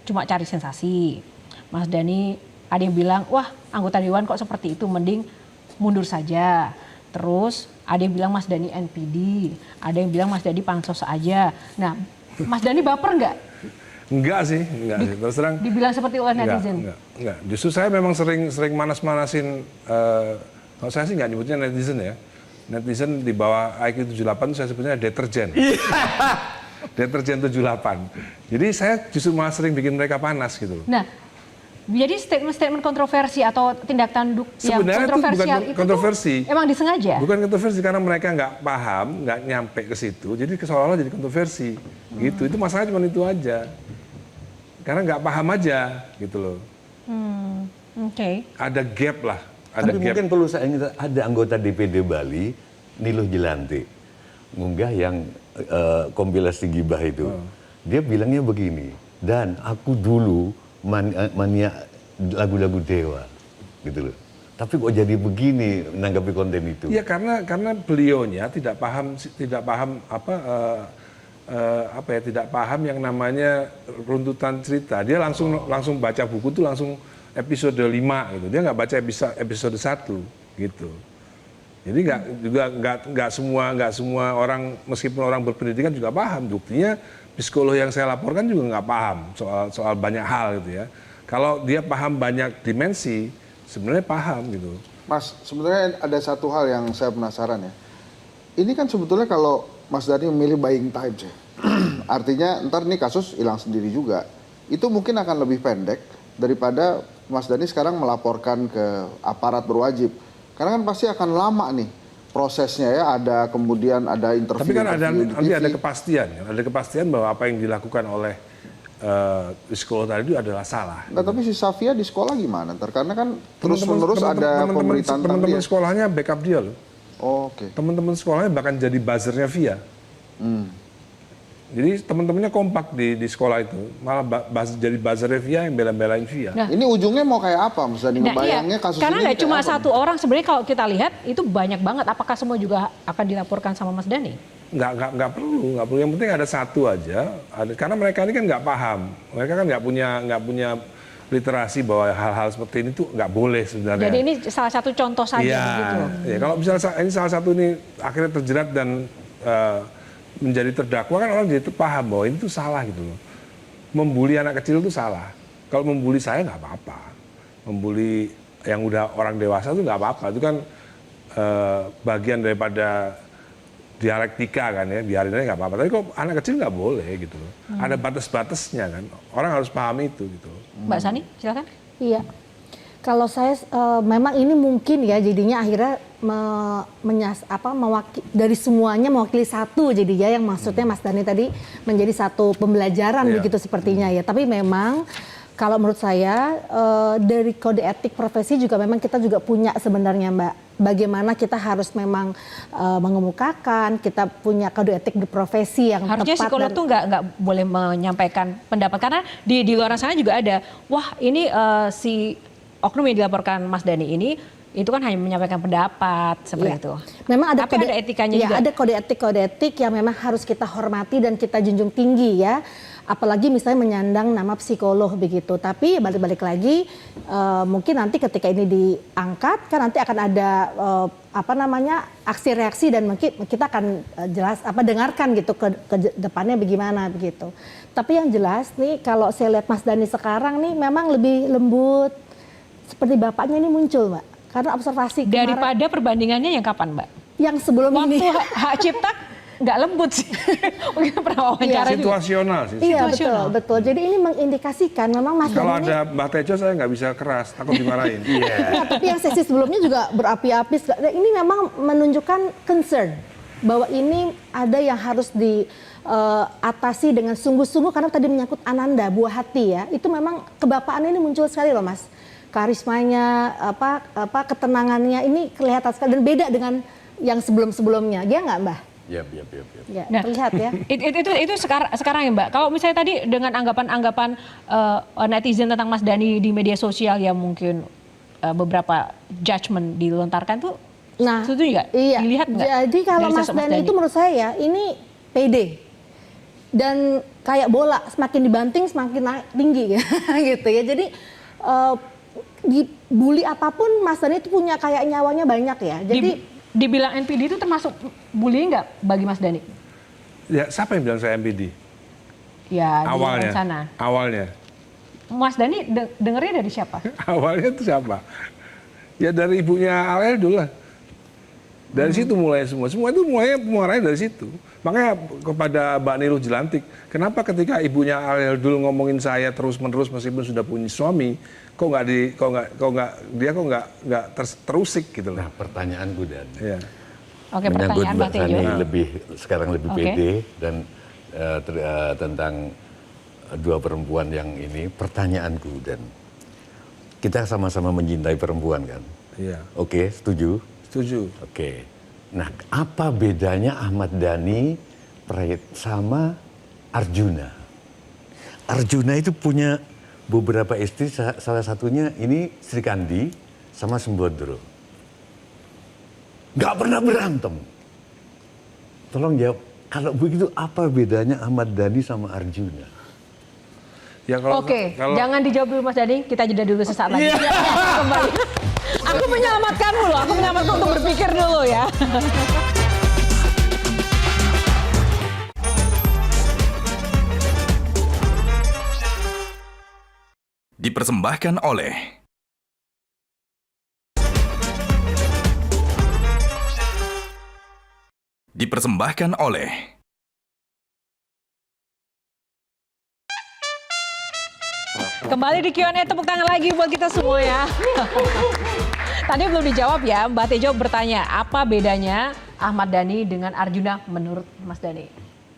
Speaker 3: cuma cari sensasi. Mas Dhani ada yang bilang, wah anggota dewan kok seperti itu, mending mundur saja. Terus ada yang bilang Mas Dhani NPD, ada yang bilang Mas Dhani pansos aja. Nah, Mas Dhani baper nggak?
Speaker 5: Enggak sih. Terus terang.
Speaker 3: Dibilang seperti oleh netizen?
Speaker 5: Enggak. Justru saya memang sering manas-manasin, kalau saya sih nggak nyebutnya netizen ya. Netizen di bawah IQ 78 itu saya sebutnya deterjen. Deterjen 78. Jadi saya justru malah sering bikin mereka panas gitu.
Speaker 3: Nah, jadi statement-statement kontroversi atau tindak tanduk yang
Speaker 5: Sebenarnya itu
Speaker 3: kontroversial
Speaker 5: bukan
Speaker 3: itu
Speaker 5: kontroversi.
Speaker 3: tuh emang disengaja?
Speaker 5: Bukan kontroversi karena mereka nggak paham, nggak nyampe ke situ. Jadi seolah-olah jadi kontroversi. Gitu. Itu masalahnya cuma itu aja. Karena nggak paham aja gitu loh.
Speaker 3: Oke.
Speaker 5: Ada gap lah. Ada
Speaker 7: Tapi
Speaker 5: gap.
Speaker 7: mungkin perlu saya ingat, ada anggota DPD Bali, Niluh Jelantik, ngunggah yang kompilasi gibah itu. Dia bilangnya begini, dan aku dulu mania lagu-lagu Dewa, gitu loh. Tapi kok jadi begini menanggapi konten itu?
Speaker 5: Ya karena beliaunya tidak paham tidak paham yang namanya runtutan cerita. Dia langsung baca buku tuh langsung episode 5 gitu. Dia nggak baca episode 1 gitu. Jadi nggak semua orang, meskipun orang berpendidikan juga paham. Buktinya psikolog yang saya laporkan juga nggak paham soal banyak hal gitu ya. Kalau dia paham banyak dimensi, sebenarnya paham gitu.
Speaker 8: Mas, sebenarnya ada satu hal yang saya penasaran ya. Ini kan sebetulnya kalau Mas Dhani memilih buying time sih. Artinya ntar nih kasus hilang sendiri juga. Itu mungkin akan lebih pendek daripada Mas Dhani sekarang melaporkan ke aparat berwajib. Karena kan pasti akan lama nih prosesnya ya, kemudian ada interview.
Speaker 5: Tapi kan nanti ada
Speaker 8: TV.
Speaker 5: kepastian, ada kepastian bahwa apa yang dilakukan oleh psikolog tadi itu adalah salah.
Speaker 8: Nah, tapi si Safia di sekolah gimana? Ntar karena kan terus-menerus ada pemberitaan tentang
Speaker 5: teman-teman
Speaker 8: dia.
Speaker 5: sekolahnya backup dia loh.
Speaker 8: Oh, oke.
Speaker 5: Teman-teman sekolahnya bahkan jadi buzzernya Via. Jadi teman-temannya kompak di sekolah itu, malah jadi buzzernya Via yang bela-belain Via.
Speaker 3: Nah,
Speaker 8: Ini ujungnya mau kayak apa? Mas Dhani ngebayangnya kasus
Speaker 3: karena
Speaker 8: ini
Speaker 3: nggak
Speaker 8: kayak
Speaker 3: cuma
Speaker 8: apa?
Speaker 3: satu orang, sebenarnya kalau kita lihat itu banyak banget. Apakah semua juga akan dilaporkan sama Mas Dhani?
Speaker 5: Nggak perlu. Yang penting ada satu aja. Karena mereka ini kan nggak paham. Mereka kan nggak punya literasi bahwa hal-hal seperti ini tuh nggak boleh sebenarnya.
Speaker 3: Jadi ini salah satu contoh saja
Speaker 5: Iya,
Speaker 3: begitu.
Speaker 5: ya, kalau misalnya ini salah satu ini akhirnya terjerat dan menjadi terdakwa kan orang jadi paham bahwa ini tuh salah gitu loh. Membuli anak kecil itu salah. Kalau membuli saya nggak apa-apa. Membuli yang udah orang dewasa itu nggak apa-apa. Itu kan bagian daripada dialektika kan ya, biarin aja nggak apa-apa. Tapi kok anak kecil nggak boleh gitu loh. Ada batas-batasnya kan. Orang harus pahami itu gitu loh.
Speaker 3: Mbak Sani, silakan.
Speaker 6: Iya. Kalau saya memang ini mungkin ya jadinya akhirnya dari semuanya mewakili satu jadi ya yang maksudnya Mas Dhani tadi menjadi satu pembelajaran begitu sepertinya ya. Tapi memang kalau menurut saya dari kode etik profesi juga memang kita juga punya sebenarnya Mbak. Bagaimana kita harus memang mengemukakan, kita punya kode etik di profesi yang
Speaker 3: Harusnya
Speaker 6: tepat.
Speaker 3: psikolog tuh nggak boleh menyampaikan pendapat karena di luar sana juga ada, wah ini si oknum yang dilaporkan Mas Dhani ini itu kan hanya menyampaikan pendapat seperti itu.
Speaker 6: Memang ada
Speaker 3: tapi ada etikanya juga.
Speaker 6: Ada kode etik yang memang harus kita hormati dan kita junjung tinggi ya. Apalagi misalnya menyandang nama psikolog begitu. Tapi balik-balik lagi mungkin nanti ketika ini diangkat kan nanti akan ada aksi reaksi dan mungkin kita akan dengarkan gitu ke depannya bagaimana begitu. Tapi yang jelas nih kalau saya lihat Mas Dhani sekarang nih memang lebih lembut. Seperti bapaknya ini muncul, Mbak. Karena observasi kemarin.
Speaker 3: Daripada perbandingannya yang kapan, Mbak?
Speaker 6: Yang sebelum ini.
Speaker 3: Waktu hak cipta nggak lembut sih. Mungkin pernah wawancara juga.
Speaker 5: Situasional sih.
Speaker 6: Iya, betul. Jadi ini mengindikasikan memang Mas Dhani.
Speaker 5: Kalau ada Mbak Tejo saya nggak bisa keras, takut dimarahin.
Speaker 6: Iya, tapi yang sesi sebelumnya juga berapi-api. Ini memang menunjukkan concern bahwa ini ada yang harus diatasi dengan sungguh-sungguh karena tadi menyangkut Ananda, buah hati ya. Itu memang kebapaan ini muncul sekali loh, Mas. Karismanya, ketenangannya ini kelihatan sekali dan beda dengan yang sebelum-sebelumnya. Dia nggak, Mbak?
Speaker 7: Ya.
Speaker 6: Ya,
Speaker 3: Nah,
Speaker 6: terlihat ya.
Speaker 3: Itu sekarang ya Mbak. Kalau misalnya tadi dengan anggapan netizen tentang Mas Dhani di media sosial yang mungkin beberapa judgement dilontarkan tuh, setuju nggak?
Speaker 6: Iya.
Speaker 3: Dilihat nggak?
Speaker 6: Jadi kalau Mas Dhani itu menurut saya ya, ini pede. Dan kayak bola, semakin dibanting semakin tinggi gitu ya. Jadi dibully apapun Mas Dhani itu punya kayak nyawanya banyak ya. Jadi
Speaker 3: dibilang NPD itu termasuk bullying nggak bagi Mas Dhani?
Speaker 5: Ya, siapa yang bilang saya NPD?
Speaker 3: Ya,
Speaker 5: awalnya.
Speaker 3: Di sana.
Speaker 5: Awalnya.
Speaker 3: Mas Dhani dengernya dari siapa?
Speaker 5: Awalnya itu siapa? Ya dari ibunya Al dulu lah. Dari situ mulai semua. Semua itu mulainya dari situ. Makanya kepada Mbak Niluh Jelantik, kenapa ketika ibunya Al dulu ngomongin saya terus-menerus meskipun sudah punya suami, kok nggak terusik gitu loh.
Speaker 7: Nah, pertanyaanku dan
Speaker 3: Oke,
Speaker 7: menyangkut
Speaker 3: pertanyaan
Speaker 7: Mbak Sani
Speaker 3: Tejo.
Speaker 7: sekarang lebih pede dan tentang dua perempuan yang ini, pertanyaanku dan kita sama-sama mencintai perempuan kan?
Speaker 5: Iya.
Speaker 7: Oke, setuju?
Speaker 5: Setuju.
Speaker 7: Oke. Nah, apa bedanya Ahmad Dhani sama Arjuna? Arjuna itu punya beberapa istri, salah satunya ini Sri Kandi sama Sembodro. Nggak pernah berantem. Tolong jawab, kalau begitu apa bedanya Ahmad Dhani sama Arjuna?
Speaker 5: Ya,
Speaker 3: Oke, jangan dijawab dulu Mas Dhani, kita jeda dulu sesaat lagi. Kembali. Aku menyelamatkanmu loh, aku menyelamatkan untuk berpikir dulu ya.
Speaker 2: Dipersembahkan oleh
Speaker 3: Kembali di Q&A, tepuk tangan lagi buat kita semua ya. Tadi belum dijawab ya, Mbak Tejo bertanya, apa bedanya Ahmad Dhani dengan Arjuna menurut Mas Dhani?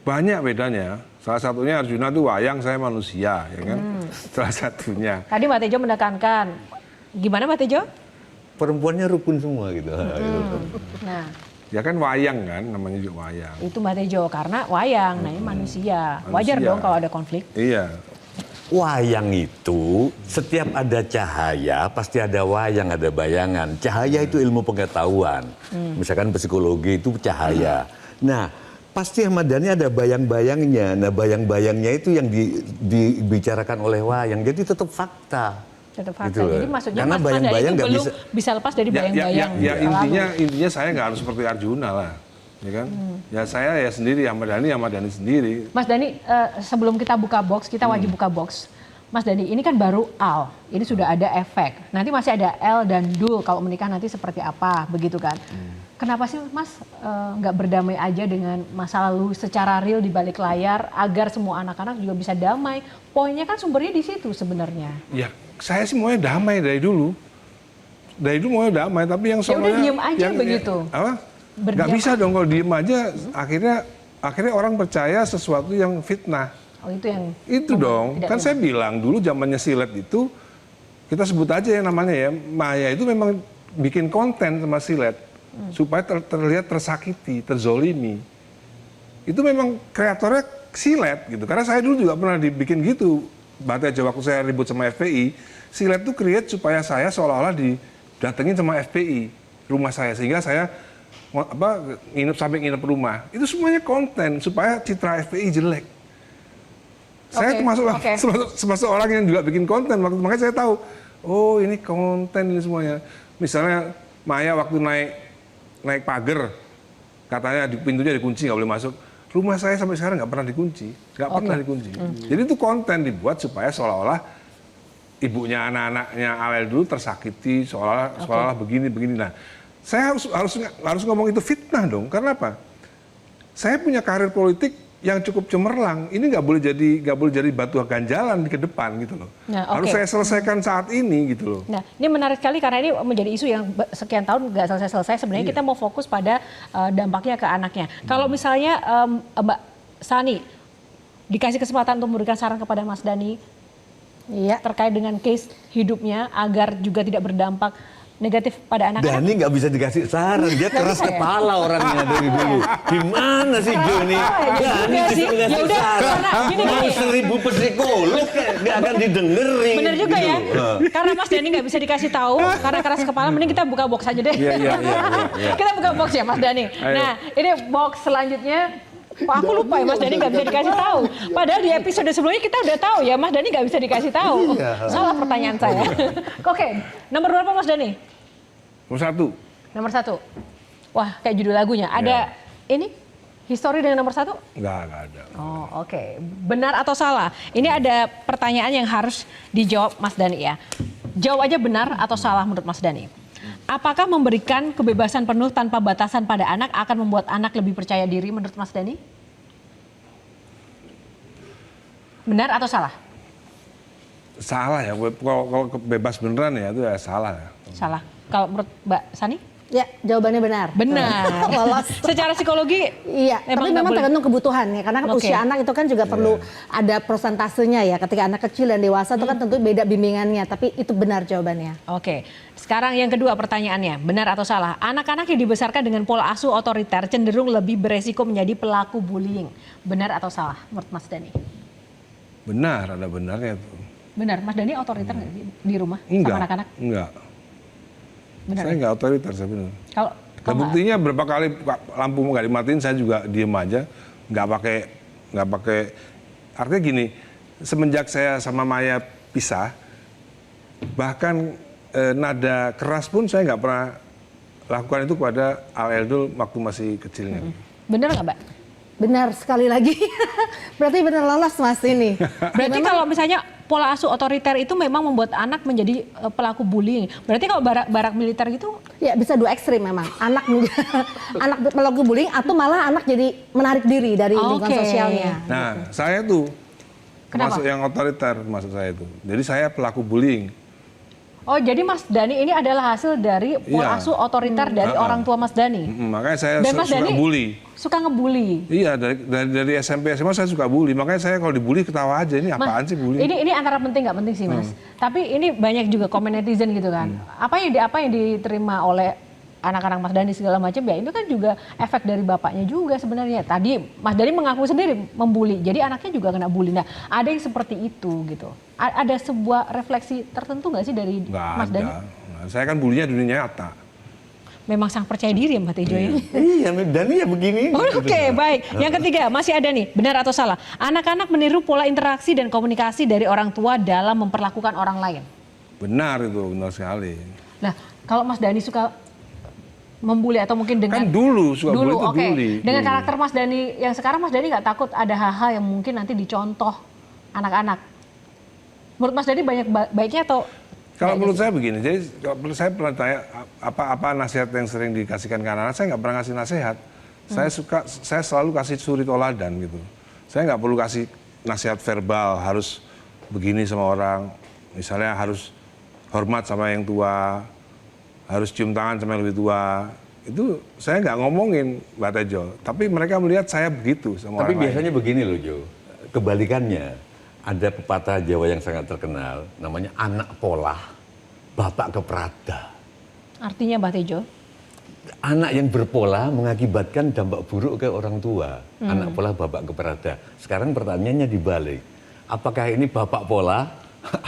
Speaker 5: Banyak bedanya. Salah satunya Arjuna itu wayang, saya manusia, ya kan? Salah satunya.
Speaker 3: Tadi Mbak Tejo menekankan, gimana Mbak Tejo?
Speaker 7: Perempuannya rukun semua gitu.
Speaker 3: Nah,
Speaker 5: Ya kan wayang kan, namanya juga wayang.
Speaker 3: itu Mbak Tejo, karena wayang, nah ini manusia. Wajar
Speaker 5: Manusia.
Speaker 3: dong kalau ada konflik.
Speaker 5: Iya.
Speaker 7: Wayang itu setiap ada cahaya pasti ada wayang, ada bayangan. Cahaya itu ilmu pengetahuan. Misalkan psikologi itu cahaya. Nah, pasti Ahmad Dhani ada bayang-bayangnya. Nah, bayang-bayangnya itu yang dibicarakan oleh wayang. Jadi tetap fakta.
Speaker 3: Tetap fakta.
Speaker 7: Gitu.
Speaker 3: Jadi maksudnya
Speaker 7: Karena
Speaker 3: Mas Dhani
Speaker 7: bayang-bayang
Speaker 3: itu
Speaker 7: nggak
Speaker 3: belum bisa lepas dari bayang-bayang.
Speaker 5: Ya intinya saya nggak harus seperti Arjuna lah, ya kan? Ya saya ya sendiri, Ahmad Dhani sendiri.
Speaker 3: Mas Dhani, sebelum kita buka box, kita wajib buka box. Mas Dhani, ini kan baru Al, ini sudah ada efek. Nanti masih ada L dan Dul, kalau menikah nanti seperti apa, begitu kan? Kenapa sih Mas nggak berdamai aja dengan masa lalu secara real di balik layar agar semua anak-anak juga bisa damai? Poinnya kan sumbernya di situ sebenarnya.
Speaker 5: Ya, saya sih maunya damai dari dulu. Dari dulu maunya damai, tapi yang
Speaker 3: Ya udah diem aja begitu.
Speaker 5: Apa?
Speaker 3: Berdiam
Speaker 5: Nggak bisa dong kalau diem aja. Akhirnya orang percaya sesuatu yang fitnah.
Speaker 3: Oh itu yang
Speaker 5: Itu dong. Kan saya bilang dulu zamannya silet itu, kita sebut aja yang namanya ya, Maya itu memang bikin konten sama silet. Supaya terlihat tersakiti, terzolimi. Itu memang kreatornya silet gitu. Karena saya dulu juga pernah dibikin gitu. Bahkan waktu saya ribut sama FPI, silet itu create supaya saya seolah-olah didatengin sama FPI rumah saya. Sehingga saya sampai nginep rumah. Itu semuanya konten supaya citra FPI jelek. Saya termasuk orang yang juga bikin konten. Makanya saya tahu, oh ini konten ini semuanya. Misalnya Maya waktu naik pagar, katanya pintunya dikunci, nggak boleh masuk. Rumah saya sampai sekarang nggak pernah dikunci, pernah dikunci. Jadi itu konten dibuat supaya seolah-olah ibunya anak-anaknya Alel dulu tersakiti, seolah-olah begini. Nah, saya harus ngomong itu fitnah dong. Karena apa? Saya punya karir politik yang cukup cemerlang. Ini nggak boleh jadi batu ganjalan ke depan gitu loh.
Speaker 3: Nah,
Speaker 5: harus saya selesaikan saat ini gitu loh.
Speaker 3: Nah, ini menarik sekali karena ini menjadi isu yang sekian tahun nggak selesai-selesai. Sebenarnya kita mau fokus pada dampaknya ke anaknya. Kalau misalnya Mbak Sani dikasih kesempatan untuk memberikan saran kepada Mas Dhani terkait dengan case hidupnya agar juga tidak berdampak negatif pada anak-anak.
Speaker 7: Dhani nggak bisa dikasih saran, dia keras kepala orangnya dari dulu. Gimana sih Joni? Dhani dikasih saran. Mau 1000 psikolog nggak akan didengerin.
Speaker 3: Bener juga
Speaker 7: gitu.
Speaker 3: ya. Karena Mas Dhani nggak bisa dikasih tahu, karena keras kepala, mending kita buka box aja deh.
Speaker 5: Iya.
Speaker 3: Kita buka box ya Mas Dhani. Nah, ini box selanjutnya. Aku lupa ya Mas Dhani nggak bisa dikasih tahu. Padahal di episode sebelumnya kita udah tahu ya Mas Dhani nggak bisa dikasih tahu. Salah pertanyaan saya. Oke, nomor berapa Mas Dhani?
Speaker 5: Nomor 1.
Speaker 3: Nomor 1. Wah, kayak judul lagunya. Ada ini histori dengan nomor 1?
Speaker 5: Nggak ada.
Speaker 3: Oh, oke. Benar atau salah? Ini ada pertanyaan yang harus dijawab Mas Dhani ya. Jawab aja benar atau salah menurut Mas Dhani. Apakah memberikan kebebasan penuh tanpa batasan pada anak akan membuat anak lebih percaya diri menurut Mas Dhani? Benar atau salah?
Speaker 5: Salah ya, kalau bebas beneran ya itu ya salah.
Speaker 3: Salah. Kalau menurut Mbak Sani?
Speaker 6: Ya, jawabannya benar.
Speaker 3: Benar.
Speaker 6: Lolos.
Speaker 3: Secara psikologi,
Speaker 6: iya, tapi memang tergantung kebutuhan ya, karena kan usia anak itu kan juga perlu ada prosentasenya ya. Ketika anak kecil dan dewasa itu kan tentu beda bimbingannya, tapi itu benar jawabannya.
Speaker 3: Oke. Sekarang yang kedua pertanyaannya, benar atau salah? Anak-anak yang dibesarkan dengan pola asuh otoriter cenderung lebih beresiko menjadi pelaku bullying. Benar atau salah menurut Mas Dhani?
Speaker 5: Benar, ada benarnya tuh.
Speaker 3: Benar, Mas Dhani otoriter nggak di rumah
Speaker 5: Enggak,
Speaker 3: sama anak-anak?
Speaker 5: Enggak.
Speaker 3: Benar.
Speaker 5: Saya nggak otoriter sebenarnya.
Speaker 3: Kalau
Speaker 5: buktinya berapa kali lampu nggak dimatiin saya juga diem aja, nggak pakai. Artinya gini, semenjak saya sama Maya pisah, bahkan nada keras pun saya nggak pernah lakukan itu kepada Al Eldul waktu masih kecilnya.
Speaker 3: benar nggak Mbak?
Speaker 6: Benar sekali lagi. Berarti benar lolos Mas ini.
Speaker 3: Berarti kalau misalnya pola asuh otoriter itu memang membuat anak menjadi pelaku bullying. Berarti kalau barak militer gitu?
Speaker 6: Ya bisa dua ekstrim memang. Anak pelaku bullying atau malah anak jadi menarik diri dari lingkungan sosialnya.
Speaker 5: Nah, saya tuh termasuk yang otoriter, maksud saya itu. Jadi saya pelaku bullying.
Speaker 3: Oh, jadi Mas Dhani ini adalah hasil dari pola asuh otoriter dari orang tua Mas Dhani.
Speaker 5: Makanya saya
Speaker 3: Dan Mas
Speaker 5: suka
Speaker 3: Dhani
Speaker 5: bully.
Speaker 3: Suka ngebully.
Speaker 5: Iya, dari SMP SMA saya suka bully. Makanya saya kalau dibully ketawa aja, ini apaan sih bully?
Speaker 3: Ini antara penting nggak penting sih Mas. Tapi ini banyak juga komen netizen gitu kan. Apa yang diterima oleh anak-anak Mas Dhani segala macam ya itu kan juga efek dari bapaknya juga sebenarnya. Tadi Mas Dhani mengaku sendiri membuli, jadi anaknya juga kena bully. Nah, ada yang seperti itu gitu. Ada sebuah refleksi tertentu nggak sih dari Mas Dhani?
Speaker 5: Nah, saya kan bulinya dunia nyata.
Speaker 3: Memang sangat percaya diri ya Mbak Tejo ya?
Speaker 7: Iya, Dhani ya begini.
Speaker 3: Oke, baik. Yang ketiga, masih ada nih, benar atau salah? Anak-anak meniru pola interaksi dan komunikasi dari orang tua dalam memperlakukan orang lain.
Speaker 5: Benar itu, benar sekali.
Speaker 3: Nah, kalau Mas Dhani suka membuli atau mungkin dengan
Speaker 5: kan dulu suka bully itu bully.
Speaker 3: Dengan karakter Mas Dhani yang sekarang, Mas Dhani nggak takut ada hal-hal yang mungkin nanti dicontoh anak-anak? Menurut Mas Dhani banyak baiknya atau
Speaker 5: Kalau menurut saya begini, jadi kalau menurut saya pernah tanya apa nasihat yang sering dikasihkan ke anak-anak, saya nggak pernah kasih nasihat. Saya selalu kasih suri toladan gitu. Saya nggak perlu kasih nasihat verbal, harus begini sama orang, misalnya harus hormat sama yang tua, harus cium tangan sama yang lebih tua. Itu saya nggak ngomongin, Mbak Tejo. Tapi mereka melihat saya begitu sama
Speaker 7: Tapi
Speaker 5: orang
Speaker 7: biasanya
Speaker 5: lain.
Speaker 7: begini loh Jo, kebalikannya. Ada pepatah Jawa yang sangat terkenal, namanya anak pola, bapak keprada.
Speaker 3: Artinya Mbak Tejo?
Speaker 7: Anak yang berpola mengakibatkan dampak buruk ke orang tua. Anak pola, bapak keprada. Sekarang pertanyaannya dibalik. Apakah ini bapak pola,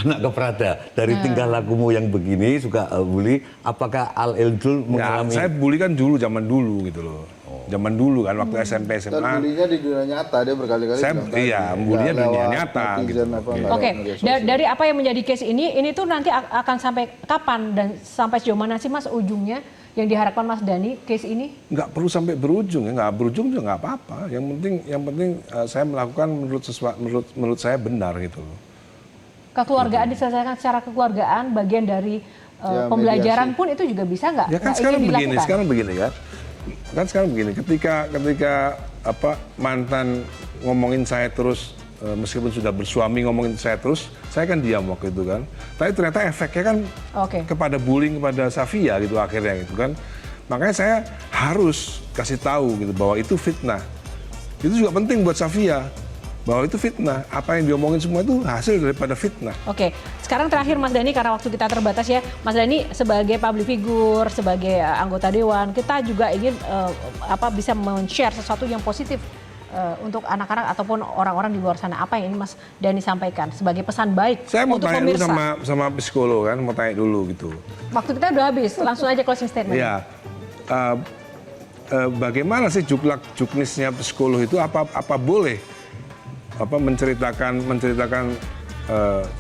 Speaker 7: anak keprada? Dari tingkah lakumu yang begini, suka bully, apakah Al-Ildul
Speaker 5: Nggak,
Speaker 7: mengalami...
Speaker 5: saya bully kan dulu, zaman dulu gitu loh. Zaman dulu kan, waktu SMP,
Speaker 8: Dan
Speaker 5: SMA.
Speaker 8: bulinya di dunia nyata, dia berkali-kali
Speaker 5: Saya-
Speaker 8: bilang tadi.
Speaker 5: iya,
Speaker 8: Nggak
Speaker 5: bulinya dunia
Speaker 8: lewat
Speaker 5: nyata,
Speaker 8: netizen
Speaker 5: gitu.
Speaker 8: apa, nggak
Speaker 3: Oke,
Speaker 8: lewat media sosial.
Speaker 3: dari apa yang menjadi case ini tuh nanti akan sampai kapan dan sampai sejauh mana sih Mas ujungnya yang diharapkan Mas Dhani case ini?
Speaker 5: Nggak perlu sampai berujung ya, nggak berujung juga nggak apa-apa. Yang penting saya melakukan menurut saya benar gitu loh.
Speaker 3: Kekeluargaan diselesaikan secara kekeluargaan, bagian dari
Speaker 8: Ya,
Speaker 3: pembelajaran
Speaker 8: mediasi.
Speaker 3: pun itu juga bisa nggak?
Speaker 5: Ya kan
Speaker 3: Nggak
Speaker 5: sekarang
Speaker 3: ingin
Speaker 5: begini,
Speaker 3: dilakukan?
Speaker 5: sekarang begini. Ketika mantan ngomongin saya terus, meskipun sudah bersuami ngomongin saya terus, saya kan diam waktu itu kan. Tapi ternyata efeknya kan
Speaker 3: Oke.
Speaker 5: kepada bullying kepada Safia gitu akhirnya gitu kan. Makanya saya harus kasih tahu gitu bahwa itu fitnah. Itu juga penting buat Safia bahwa itu fitnah. Apa yang diomongin semua itu hasil daripada fitnah.
Speaker 3: Oke, sekarang terakhir Mas Dhani karena waktu kita terbatas ya, Mas Dhani sebagai public figure, sebagai anggota dewan, kita juga ingin bisa men-share sesuatu yang positif untuk anak-anak ataupun orang-orang di luar sana. Apa yang ini Mas Dhani sampaikan sebagai pesan baik
Speaker 5: Saya mau
Speaker 3: untuk
Speaker 5: tanya dulu
Speaker 3: pemirsa?
Speaker 5: sama psikolog kan, mau tanya dulu gitu.
Speaker 3: Waktu kita udah habis, langsung aja closing statement.
Speaker 5: Ya, bagaimana sih juknisnya psikolog itu? Apa boleh menceritakan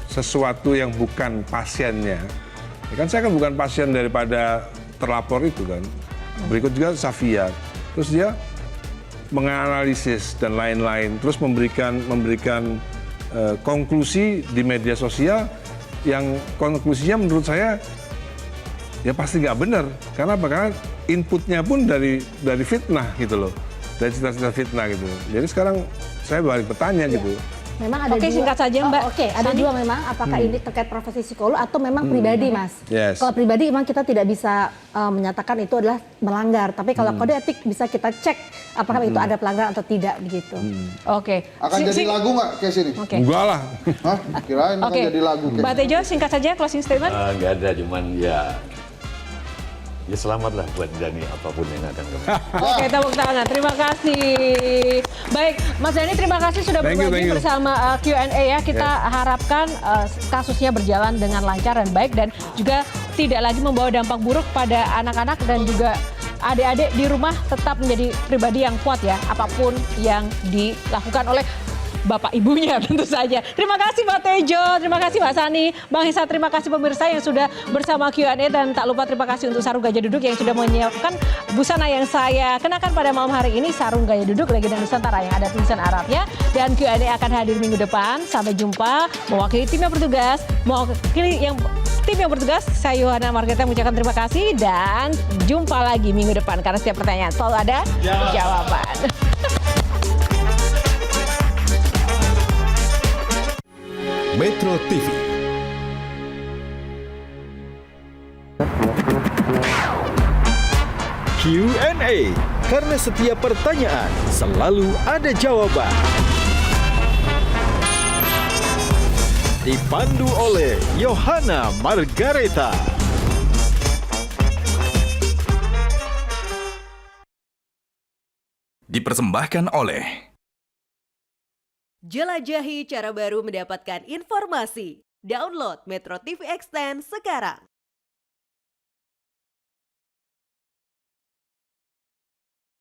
Speaker 5: sesuatu yang bukan pasiennya? Ya kan saya kan bukan pasien daripada terlapor itu kan. Berikut juga Safia, terus dia menganalisis dan lain-lain, terus memberikan konklusi di media sosial yang konklusinya menurut saya ya pasti nggak benar. Karena apa? Karena inputnya pun dari fitnah gitu loh, dari cita-cita fitnah gitu. Jadi sekarang saya balik bertanya gitu.
Speaker 6: Memang ada
Speaker 3: Oke,
Speaker 6: dua.
Speaker 3: singkat saja, Mbak.
Speaker 6: Oke, ada
Speaker 3: Sani.
Speaker 6: dua memang. Apakah ini terkait profesi psikolog atau memang pribadi, Mas?
Speaker 5: Yes.
Speaker 6: Kalau pribadi memang kita tidak bisa menyatakan itu adalah melanggar. Tapi kalau kode etik bisa kita cek apakah itu ada pelanggaran atau tidak begitu.
Speaker 3: Oke.
Speaker 8: Akan jadi lagu nggak case ini?
Speaker 3: Oke.
Speaker 5: Enggak lah.
Speaker 8: Hah? Kirain akan
Speaker 3: Oke.
Speaker 8: jadi lagu case.
Speaker 3: Mbak Tejo, singkat saja closing statement.
Speaker 7: Nggak ada, cuman ya selamat lah buat Dhani apapun yang akan kembali.
Speaker 3: Oke, tepuk tangan. Terima kasih. Baik, Mas Dhani terima kasih sudah
Speaker 5: Thank you,
Speaker 3: berbagi
Speaker 5: thank you.
Speaker 3: bersama Q&A ya. Kita harapkan kasusnya berjalan dengan lancar dan baik dan juga tidak lagi membawa dampak buruk pada anak-anak dan juga adik-adik di rumah tetap menjadi pribadi yang kuat ya, apapun yang dilakukan oleh bapak ibunya tentu saja. Terima kasih Pak Tejo, terima kasih Pak Sani, Bang Hisa, terima kasih pemirsa yang sudah bersama Q&A dan tak lupa terima kasih untuk Sarung Gajah Duduk yang sudah menyiapkan busana yang saya kenakan pada malam hari ini, Sarung Gaya Duduk legenda Nusantara yang ada tulisan Arabnya, dan Q&A akan hadir minggu depan. Sampai jumpa. Mewakili tim yang bertugas, tim yang bertugas, saya Yohana Margareta mengucapkan terima kasih dan jumpa lagi minggu depan karena setiap pertanyaan selalu ada jawaban.
Speaker 2: Metro TV.
Speaker 1: Q&A, karena setiap pertanyaan selalu ada jawaban. Dipandu oleh Yohana Margareta.
Speaker 2: Dipersembahkan oleh
Speaker 9: Jelajahi cara baru mendapatkan informasi. Download Metro TV Extend sekarang.